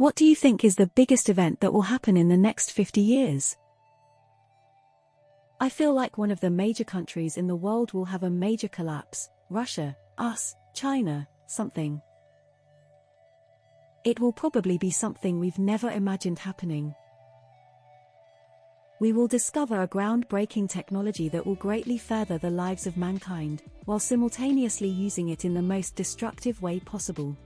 What do you think is the biggest event that will happen in the next 50 years? I feel like one of the major countries in the world will have a major collapse. Russia, us, China, something. It will probably be something we've never imagined happening. We will discover a groundbreaking technology that will greatly further the lives of mankind, while simultaneously using it in the most destructive way possible.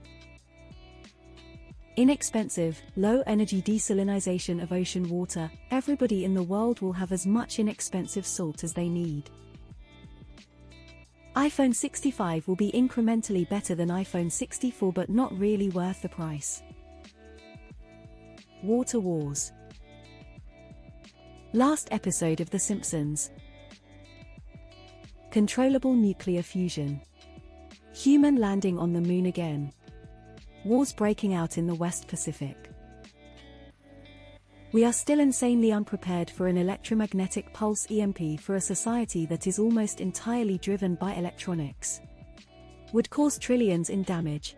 Inexpensive, low-energy desalinization of ocean water. Everybody in the world will have as much inexpensive salt as they need. iPhone 65 will be incrementally better than iPhone 64 but not really worth the price. Water wars. Last episode of The Simpsons. Controllable nuclear fusion. Human landing on the moon again. Wars breaking out in the West Pacific. We are still insanely unprepared for an electromagnetic pulse EMP for a society that is almost entirely driven by electronics. Would cause trillions in damage.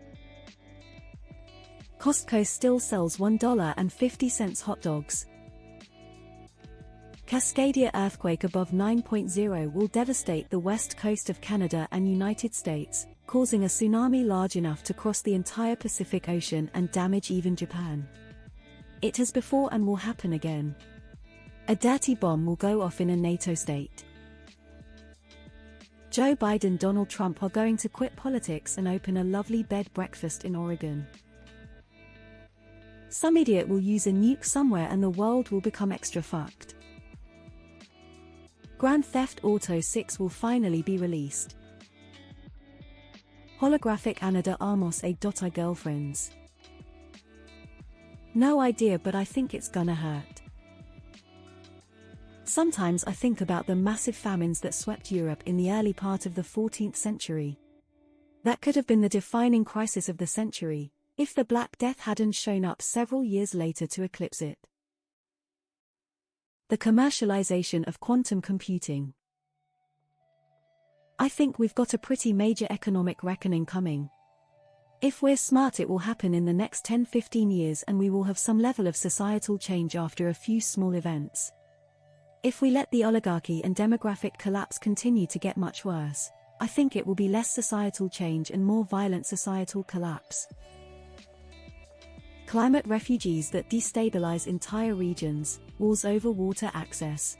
Costco still sells $1.50 hot dogs. Cascadia earthquake above 9.0 will devastate the west coast of Canada and United States, causing a tsunami large enough to cross the entire Pacific Ocean and damage even Japan. It has before and will happen again. A dirty bomb will go off in a NATO state. Joe Biden and Donald Trump are going to quit politics and open a lovely bed breakfast in Oregon. Some idiot will use a nuke somewhere and the world will become extra fucked. Grand Theft Auto 6 will finally be released. Holographic Ana de Armas a girlfriends. No idea, but I think it's gonna hurt. Sometimes I think about the massive famines that swept Europe in the early part of the 14th century. That could have been the defining crisis of the century, if the Black Death hadn't shown up several years later to eclipse it. The commercialization of quantum computing. I think we've got a pretty major economic reckoning coming. If we're smart, it will happen in the next 10-15 years and we will have some level of societal change after a few small events. If we let the oligarchy and demographic collapse continue to get much worse, I think it will be less societal change and more violent societal collapse. Climate refugees that destabilize entire regions, wars over water access.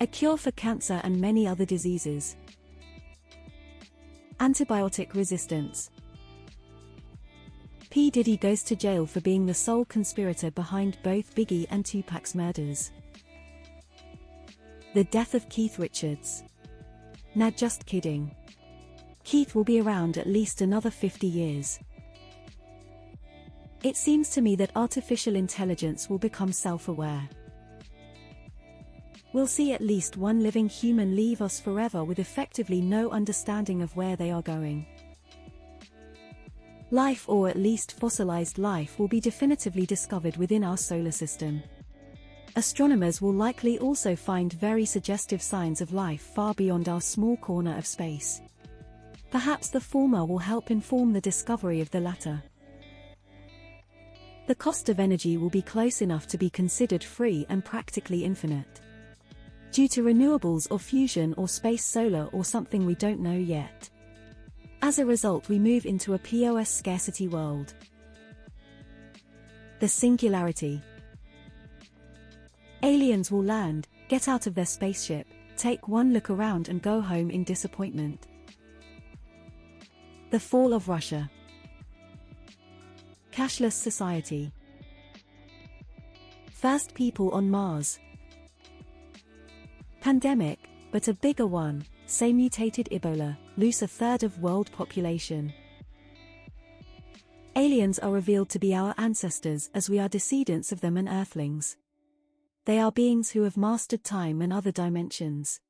A cure for cancer and many other diseases. Antibiotic resistance. P. Diddy goes to jail for being the sole conspirator behind both Biggie and Tupac's murders. The death of Keith Richards. Nah, just kidding. Keith will be around at least another 50 years. It seems to me that artificial intelligence will become self-aware. We'll see at least one living human leave us forever with effectively no understanding of where they are going. Life, or at least fossilized life, will be definitively discovered within our solar system. Astronomers will likely also find very suggestive signs of life far beyond our small corner of space. Perhaps the former will help inform the discovery of the latter. The cost of energy will be close enough to be considered free and practically infinite. Due to renewables or fusion or space solar or something we don't know yet. As a result, we move into a POS scarcity world. The singularity. Aliens will land, get out of their spaceship, take one look around and go home in disappointment. The fall of Russia. Cashless society. First people on Mars. Pandemic, but a bigger one, say mutated Ebola, lose a third of world population. Aliens are revealed to be our ancestors as we are descendants of them and earthlings. They are beings who have mastered time and other dimensions.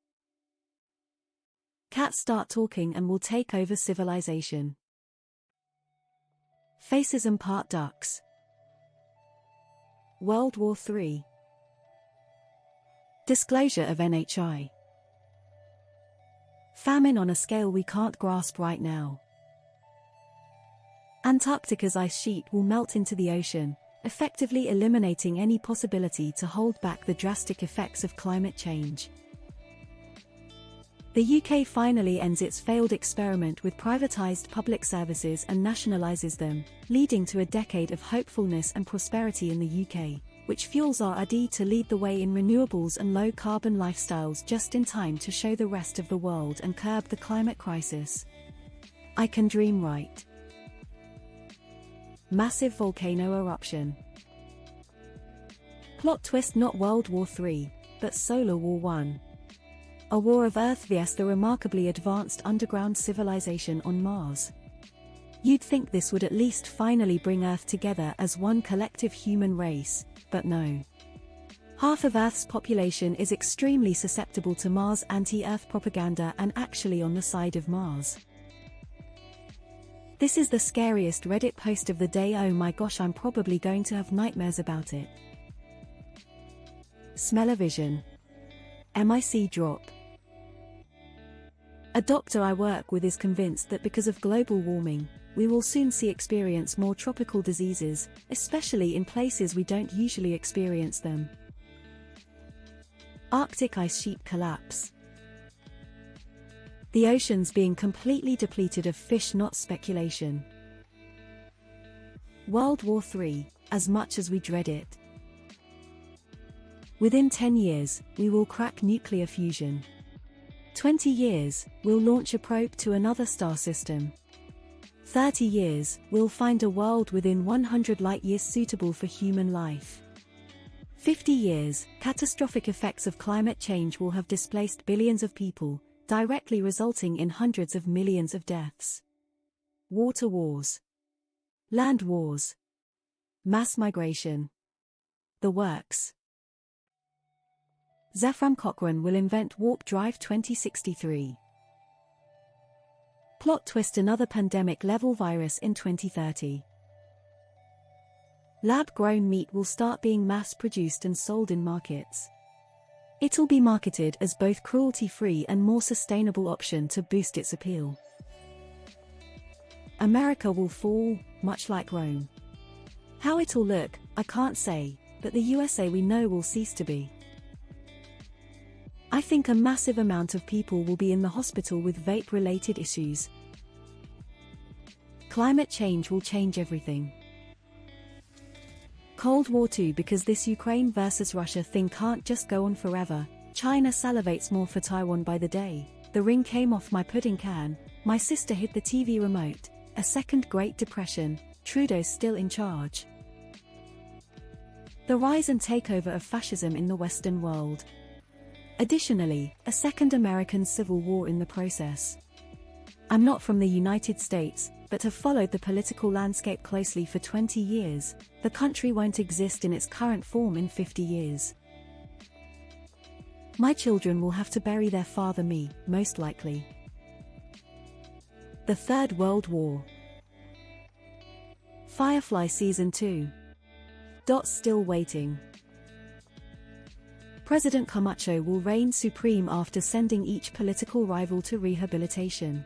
Cats start talking and will take over civilization. Faces and part ducks. World War III. Disclosure of NHI. Famine on a scale we can't grasp right now. Antarctica's ice sheet will melt into the ocean, effectively eliminating any possibility to hold back the drastic effects of climate change. The UK finally ends its failed experiment with privatised public services and nationalises them, leading to a decade of hopefulness and prosperity in the UK, which fuels our idea to lead the way in renewables and low-carbon lifestyles just in time to show the rest of the world and curb the climate crisis. I can dream right. Massive volcano eruption. Plot twist: not World War III, but Solar War I. A war of Earth vs the remarkably advanced underground civilization on Mars. You'd think this would at least finally bring Earth together as one collective human race, but no. Half of Earth's population is extremely susceptible to Mars anti-Earth propaganda and actually on the side of Mars. This is the scariest Reddit post of the day. Oh my gosh, I'm probably going to have nightmares about it. Smell-o-vision. MIC drop. A doctor I work with is convinced that because of global warming, we will soon experience more tropical diseases, especially in places we don't usually experience them. Arctic ice sheet collapse. The oceans being completely depleted of fish, not speculation. World War III, as much as we dread it. Within 10 years, we will crack nuclear fusion. 20 years, we'll launch a probe to another star system. 30 years, we'll find a world within 100 light-years suitable for human life. 50 years, catastrophic effects of climate change will have displaced billions of people, directly resulting in hundreds of millions of deaths. Water wars. Land wars. Mass migration. The works. Zefram Cochrane will invent warp drive 2063. Plot twist: another pandemic-level virus in 2030. Lab-grown meat will start being mass-produced and sold in markets. It'll be marketed as both cruelty-free and more sustainable option to boost its appeal. America will fall, much like Rome. How it'll look, I can't say, but the USA we know will cease to be. I think a massive amount of people will be in the hospital with vape-related issues. Climate change will change everything. Cold War II: because this Ukraine versus Russia thing can't just go on forever. China salivates more for Taiwan by the day. The ring came off my pudding can. My sister hit the TV remote. A second Great Depression. Trudeau's still in charge. The rise and takeover of fascism in the Western world. Additionally, a second American Civil War in the process. I'm not from the United States, but have followed the political landscape closely for 20 years. The country won't exist in its current form in 50 years. My children will have to bury their father, me, most likely. The Third World War. Firefly Season 2. Still waiting. President Camacho will reign supreme after sending each political rival to rehabilitation.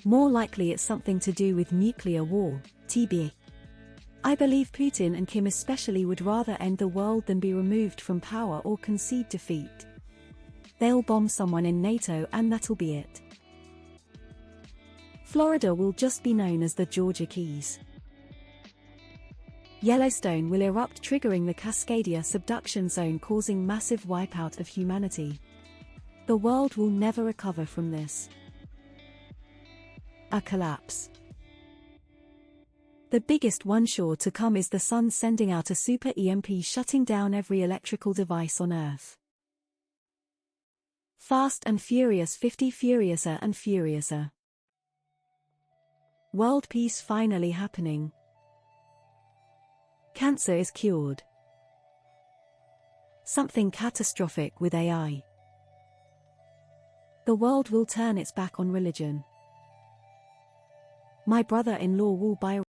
More likely it's something to do with nuclear war, TB. I believe Putin and Kim especially would rather end the world than be removed from power or concede defeat. They'll bomb someone in NATO and that'll be it. Florida will just be known as the Georgia Keys. Yellowstone will erupt, triggering the Cascadia subduction zone, causing massive wipeout of humanity. The world will never recover from this. A collapse. The biggest one sure to come is the sun sending out a super EMP, shutting down every electrical device on Earth. Fast and Furious 50, furiouser and furiouser. World peace finally happening. Cancer is cured. Something catastrophic with AI. The world will turn its back on religion. My brother-in-law will buy